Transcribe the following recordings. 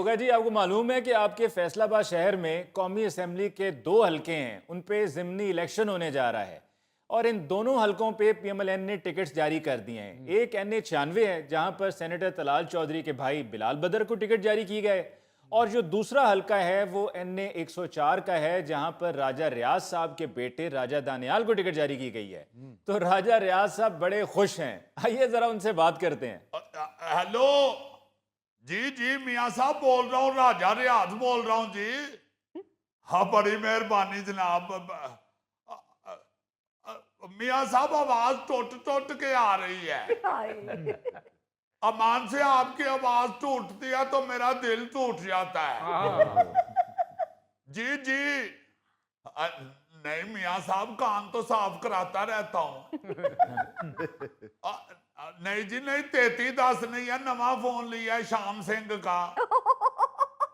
गोगा जी, आपको मालूम है कि आपके फैसलाबाद शहर में कौमी असेंबली के 2 हलके हैं, उन पे ज़िमनी इलेक्शन होने जा रहा है और इन दोनों हलकों पे पीएमएलएन ने टिकट्स जारी कर दिए हैं। एक NA 96 है जहां पर सेनेटर तलाल चौधरी के भाई बिलाल बदर को टिकट जारी की गए और जो दूसरा हलका है वो NA 104 का है जहां पर राजा रियाज साहब के बेटे राजा दानियाल को टिकट जारी की गई है। तो राजा रियाज साहब बड़े खुश हैं, आइए जरा उनसे बात करते हैं। हेलो जी जी, मियाँ साहब बोल रहा हूँ, राजा रियाज बोल रहा हूँ जी। हाँ, बड़ी मेहरबानी जनाब। मियाँ साहब आवाज टूट के आ रही है। अमान से आपकी आवाज टूटती है तो मेरा दिल टूट जाता है। जी जी। नहीं मियाँ साहब, कान तो साफ कराता रहता हूँ। नहीं जी नहीं, 3310 नहीं है, नवा फोन लिया है श्याम सिंह का।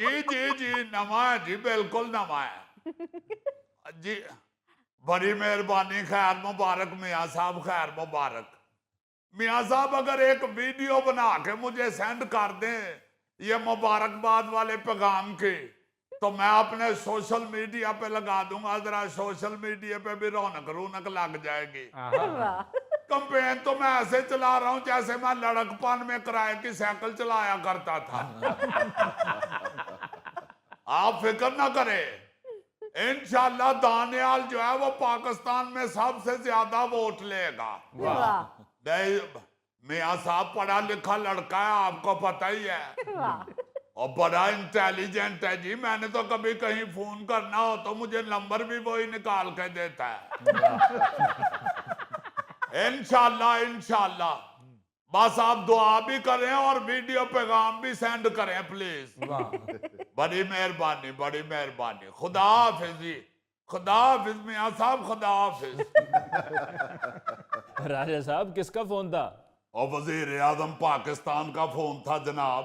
जी जी जी, नवा है जी, बिल्कुल नवा है जी। बड़ी मेहरबानी, खैर मुबारक मियाँ साहब, खैर मुबारक। मियाँ साहब अगर एक वीडियो बना के मुझे सेंड कर दें ये मुबारकबाद वाले पैगाम की, तो मैं अपने सोशल मीडिया पे लगा दूंगा, जरा सोशल मीडिया पे भी रौनक लग जाएगी। कंपेन तो मैं ऐसे चला रहा हूं जैसे मैं लड़कपन में किराए की साइकिल चलाया करता था। आप फिक्र ना करें, इंशाल्लाह दानियाल जो है वो पाकिस्तान में सबसे ज्यादा वोट लेगा। नहीं, मियाँ साहब पढ़ा लिखा लड़का है, आपको पता ही है, और बड़ा इंटेलिजेंट है जी। मैंने तो कभी कहीं फोन करना हो तो मुझे नंबर भी वही निकाल के देता है। इंशाल्लाह इंशाल्लाह, बस आप दुआ भी करें और वीडियो पैगाम भी सेंड करें प्लीज। बड़ी मेहरबानी, बड़ी मेहरबानी। खुदा हाफिज जी, खुदा हाफिज मियाँ साहब, खुदा हाफिज। राजा साहब किसका फोन था? और वजीर आजम पाकिस्तान का फोन था जनाब।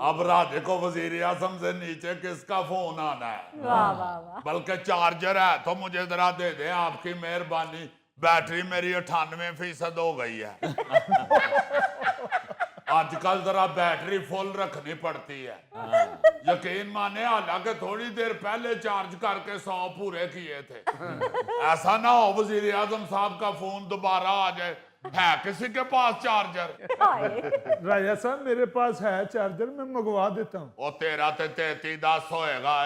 अब राजे को वजीर आजम से नीचे किसका फोन आना है? बल्कि चार्जर है तो मुझे जरा दे दे, आपकी मेहरबानी। बैटरी मेरी 98% हो गई है। आजकल जरा बैटरी फुल रखनी पड़ती है, यकीन माने, हालांकि थोड़ी देर पहले चार्ज करके 100 पूरे किए थे। ऐसा ना हो वजीर आजम साहब का फोन दोबारा आ जाए। है किसी के पास चार्जर? राजा साहब मेरे पास है चार्जर, मैं मंगवा देता हूँ। वो तेरा तो 3310 होएगा।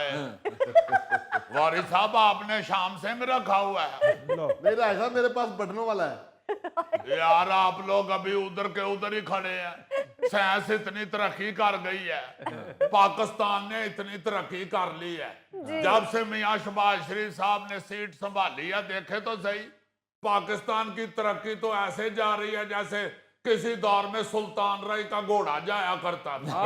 वारिस साहब आपने श्याम सिंह रखा हुआ है? नहीं राजा साहब, मेरे पास बटनों वाला है। यार आप लोग अभी उधर के उधर ही खड़े हैं। साइंस इतनी तरक्की कर गई है, पाकिस्तान ने इतनी तरक्की कर ली है। जब से मियाँ शहबाज शरीफ साहब ने सीट संभाली है, देखे तो सही, पाकिस्तान की तरक्की तो ऐसे जा रही है जैसे किसी दौर में सुल्तान राय का घोड़ा जाया करता था।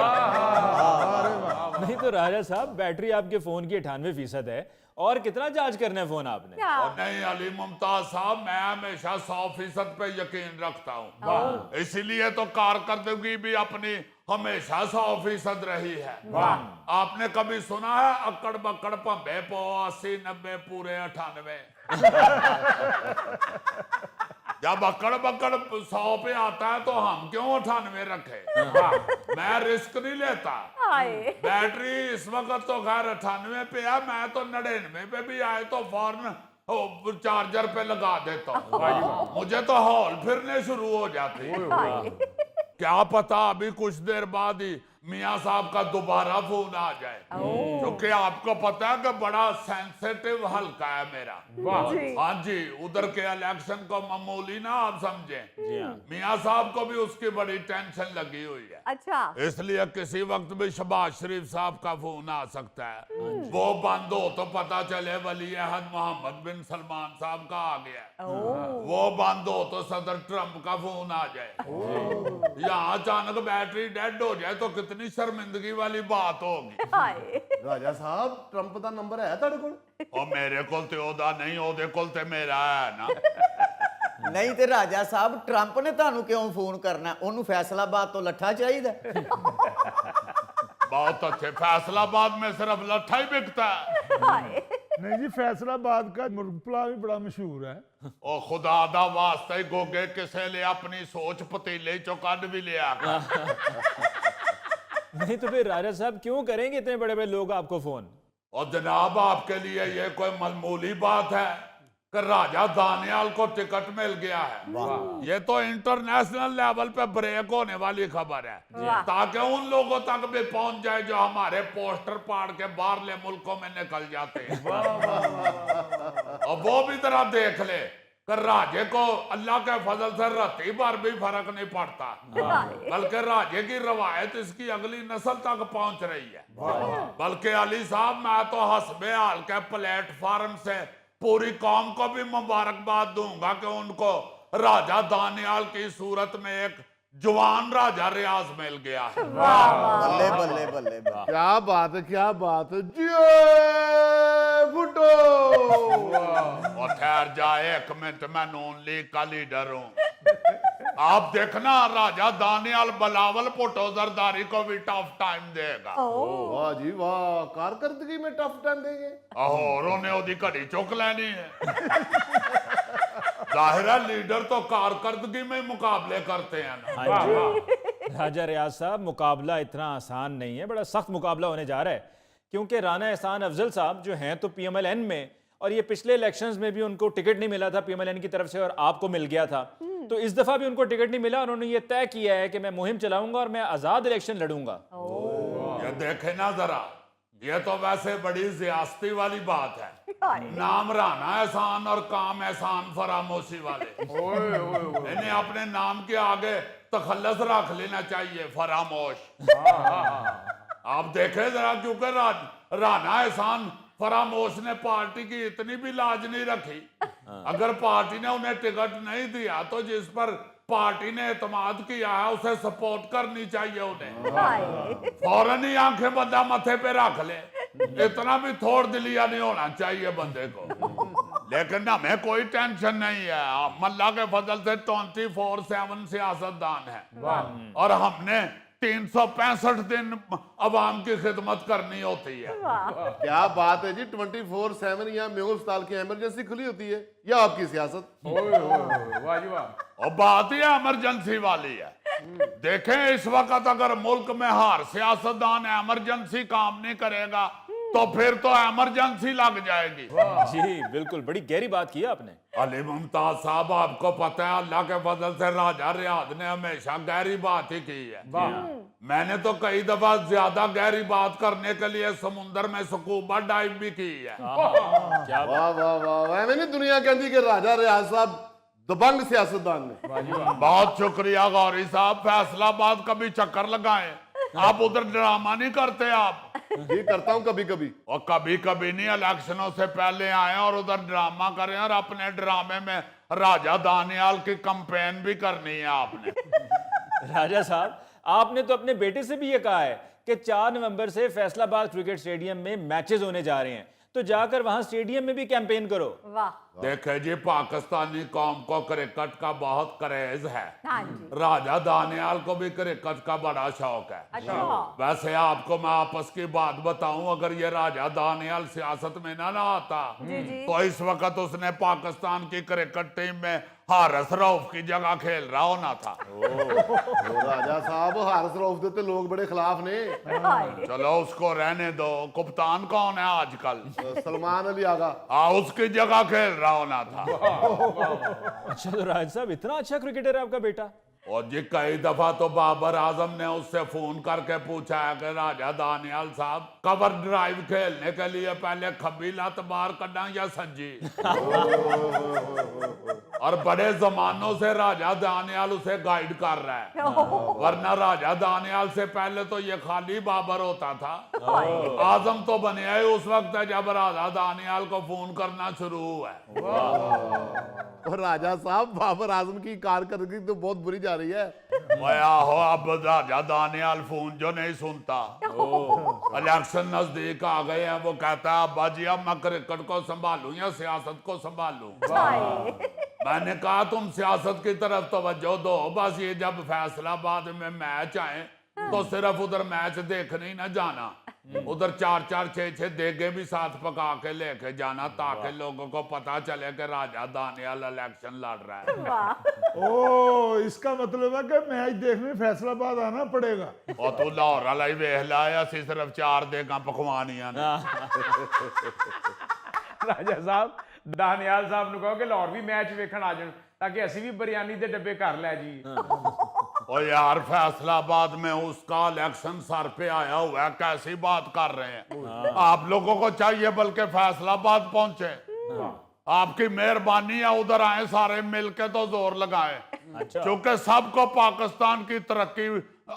नहीं तो राजा साहब, बैटरी आपके फोन की 98% है और कितना चार्ज करना है फोन आपने? और नहीं अली मुमताज साहब, मैं हमेशा 100% पे यकीन रखता हूँ, इसीलिए तो कारकर्दगी भी अपनी हमेशा 100% रही है। आपने कभी सुना है अक्कड़ बक्कड़ भंबे पो 80 90 पूरे 98? जब अक्कड़ बक्कड़ 100 पे आता है तो हम क्यों 98 रखे? मैं रिस्क नहीं लेता। बैटरी इस वक्त तो खैर 98 पे है, मैं तो 99 पे भी आए तो फौरन चार्जर पे लगा देता हूँ। मुझे तो हॉल फिरने शुरू हो जाती है। क्या पता अभी कुछ देर बाद ही मियाँ साहब का दोबारा फोन आ जाए, क्योंकि आपको पता है कि बड़ा सेंसिटिव हल्का है मेरा। हाँ जी, उधर के इलेक्शन को मामूली ना आप समझें, मियाँ साहब को भी उसकी बड़ी टेंशन लगी हुई है। अच्छा, इसलिए किसी वक्त भी शहबाज शरीफ साहब का फोन आ सकता है। वो बंद हो तो पता चले वली अहद मोहम्मद बिन सलमान साहब का आ गया, वो बंद हो तो सदर ट्रंप का फोन आ जाए। यहाँ अचानक बैटरी डेड हो जाए तो कितनी शर्मिंदगी वाली बात होगी। राजा साहब ट्रंप का नंबर है तेरे को? और मेरे को तो ओदा नहीं, ओदे कोल ते मेरा है ना। नहीं तो राजा साहब, ट्रंप ने तानू क्यों फोन करना? ओनू फैसलाबाद तो लट्ठा चाहिए। बहुत अच्छे, फैसलाबाद में सिर्फ लट्ठा ही बिकता है। नहीं जी, फैसलाबाद का मुर्ग पुलाव भी बड़ा मशहूर है। ओ खुदा दा वास्ते गोगे किसे ले अपनी सोच पतीले चो कद भी लिया कर। नहीं तो फिर राजा साहब क्यों करेंगे इतने बड़े बड़े लोग आपको फोन? और जनाब आपके लिए ये कोई मामूली बात है कि राजा दानियाल को टिकट मिल गया है? ये तो इंटरनेशनल लेवल पे ब्रेक होने वाली खबर है, ताकि उन लोगों तक भी पहुंच जाए जो हमारे पोस्टर पाड़ के बाहरले मुल्कों में निकल जाते हैं। और वो भी तरह देख ले कि राजे को अल्लाह के फजल से रत्ती भर भी फर्क नहीं पड़ता, बल्कि राजे की रवायत इसकी अगली नस्ल तक पहुंच रही है। बल्कि अली साहब, मैं तो हस्बे हाल के प्लेटफार्म से पूरी कौम को भी मुबारकबाद दूंगा कि उनको राजा दानियाल की सूरत में एक जवान राजा रियाज मिल गया है। बल्ले बल्ले बल्ले बल्ले। क्या बात है, क्या बात है जी फुटो। और ठहर जाए एक मिनट, मैं नून लीग का लीडर हूं। आप देखना राजा दानियाल बिलावल भुट्टो जरदारी को भी टफ टाइम देगा। वाह जी वाह, कारकर्दगी में टफ टाइम देंगे। और उन्हें ओदी घड़ी चुक लेनी है। जाहिर है लीडर तो कारकर्दगी में ही मुकाबले करते हैं ना। हाँ जी राजा रियाज साहब, मुकाबला इतना आसान नहीं है, बड़ा सख्त मुकाबला होने जा रहा है, क्योंकि राना एहसान अफजल साहब जो हैं तो पीएमएलएन में, और ये पिछले इलेक्शंस में भी उनको टिकट नहीं मिला था पीएमएलएन की तरफ से और आपको मिल गया था, तो इस दफा भी उनको टिकट नहीं मिला। उन्होंने ये तय किया है कि मैं मुहिम चलाऊंगा और मैं आजाद इलेक्शन लड़ूंगा। ये देखे ना जरा, ये तो वैसे बड़ी जियास्ती वाली बात है। नाम राना एहसान और काम एहसान फरामोशी वाले। इन्हें अपने नाम के आगे तखल्लुस रख लेना चाहिए, फरामोश। आप देखें जरा, क्योंकि राना एहसान फरामोश ने पार्टी की इतनी भी लाज नहीं रखी। अगर पार्टी ने उन्हें टिकट नहीं दिया तो जिस पर पार्टी ने एतमाद किया है उसे सपोर्ट करनी चाहिए उन्हें। फौरन ही आंखें बंदा मथे पे रख ले, इतना भी थोड़ दिलिया नहीं होना चाहिए बंदे को। लेकिन हमें कोई टेंशन नहीं है, अल्लाह के फजल से 24/7 सियासतदान है और हमने 365 दिन अवाम की खिदमत करनी होती है। क्या बात है जी, 24/7 यहाँ मेहुल अस्पताल की इमरजेंसी खुली होती है या आपकी सियासत? वाह जी वाह। और बात यह इमरजेंसी वाली है। देखें इस वक्त अगर मुल्क में हर सियासतदान इमरजेंसी काम नहीं करेगा तो फिर तो इमरजेंसी लग जाएगी। जी बिल्कुल, बड़ी गहरी बात की आपने। अली मुमताज साहब, आपको पता है अल्लाह के फजल से राजा रियाद ने हमेशा गहरी बात ही की है। मैंने तो कई दफा ज्यादा गहरी बात करने के लिए समुंदर में स्कूबा डाइव भी की है। क्या वाह वाह वाह, मैंने दुनिया कहती कि राजा रियाज साहब दबंग सियासतदान ने। बहुत शुक्रिया गौरी साहब, फैसलाबाद कभी चक्कर लगाएं। आप उधर ड्रामा नहीं करते आप? जी करता हूँ कभी कभी। और कभी कभी नहीं, इलेक्शनों से पहले आए और उधर ड्रामा करें और अपने ड्रामे में राजा दानियाल की कैंपेन भी करनी है आपने। राजा साहब, आपने तो अपने बेटे से भी ये कहा है कि 4 नवंबर से फैसलाबाद क्रिकेट स्टेडियम में मैचेस होने जा रहे हैं, तो जाकर वहां स्टेडियम में भी कैंपेन करो। वाह। देखे जी, पाकिस्तानी कौम को क्रिकेट का बहुत क्रेज है। हाँ जी। राजा दानियाल को भी क्रिकेट का बड़ा शौक है। अच्छा। वैसे आपको मैं आपस की बात बताऊं, अगर ये राजा दानियाल सियासत में ना आता तो इस वक्त उसने पाकिस्तान की क्रिकेट टीम में हारिस रऊफ की जगह खेल रहा होना था। राजा साहब, हारिस रऊफ के तो लोग बड़े खिलाफ ने। चलो उसको रहने दो, कप्तान कौन है आजकल? सलमान अली आगा। उसकी जगह खेल रहा होना था। अच्छा, तो राज साहब इतना अच्छा क्रिकेटर है आपका बेटा? और जी कई दफा तो बाबर आजम ने उससे फोन करके पूछा है कि राजा दानियाल साहब, कवर ड्राइव खेलने के लिए पहले खब्बी लत बाहर करना या सज्जी? और बड़े जमानों से राजा दानियाल उसे गाइड कर रहा है, वरना राजा दानियाल से पहले तो ये खाली बाबर होता था। आजम तो बने है उस वक्त जब राजा दानियाल को फोन करना शुरू हुआ है। और राजा साहब, बाबर आजम की कारकर्दगी तो बहुत बुरी जा रही है। हो, अब राजा दानियाल फोन जो नहीं सुनता। इलेक्शन नजदीक आ गए हैं, वो कहता है अब्बा जी अब मैं क्रिकेट को संभालूं या सियासत को संभालूं? मैंने कहा तुम सियासत की तरफ तवज्जो दो, बस ये जब फैसलाबाद में मैच आए तो सिर्फ उधर मैच देखने ही ना जाना, उधर 4-4 6-6 देगे भी साथ पका के लेके जाना ताकि लोगों को पता चले कि राजा दानियाल इलेक्शन लड़ रहा है। वाह ओ इसका मतलब है कि मैच देखने फैसलाबाद आना पड़ेगा। और तू लाहौर वाला ही वेख लाया, असी सिर्फ 4 देगा पकवानियां ने। ਰਾਜਾ ਸਾਹਿਬ ਦਾਨਿਆਲ ਸਾਹਿਬ ਨੂੰ ਕਹੋ ਕਿ ਲਾਹੌਰ ਵੀ ਮੈਚ ਵੇਖਣ ਆ ਜਾਣ ਤਾਂ ਕਿ ਅਸੀਂ ਵੀ ਬਿਰਿਆਨੀ ਦੇ ਡੱਬੇ ਘਰ ਲੈ ਜੀ। और यार फैसलाबाद में उसका इलेक्शन सर पे आया हुआ है, कैसी बात कर रहे हैं आप लोगों को चाहिए बल्कि फैसलाबाद पहुंचे। आपकी मेहरबानी है, उधर आए सारे मिलके तो जोर लगाए, क्योंकि सबको पाकिस्तान की तरक्की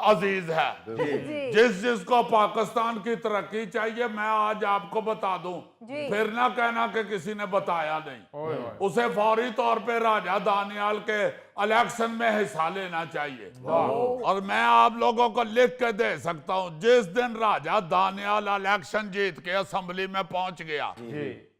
अजीज है। जिसको पाकिस्तान की तरक्की चाहिए, मैं आज आपको बता दूं, फिर ना कहना कि किसी ने बताया नहीं। उसे फौरी तौर पे राजा दानियाल के इलेक्शन में हिस्सा लेना चाहिए। और मैं आप लोगों को लिख के दे सकता हूं, जिस दिन राजा दानियाल इलेक्शन जीत के असेंबली में पहुंच गया,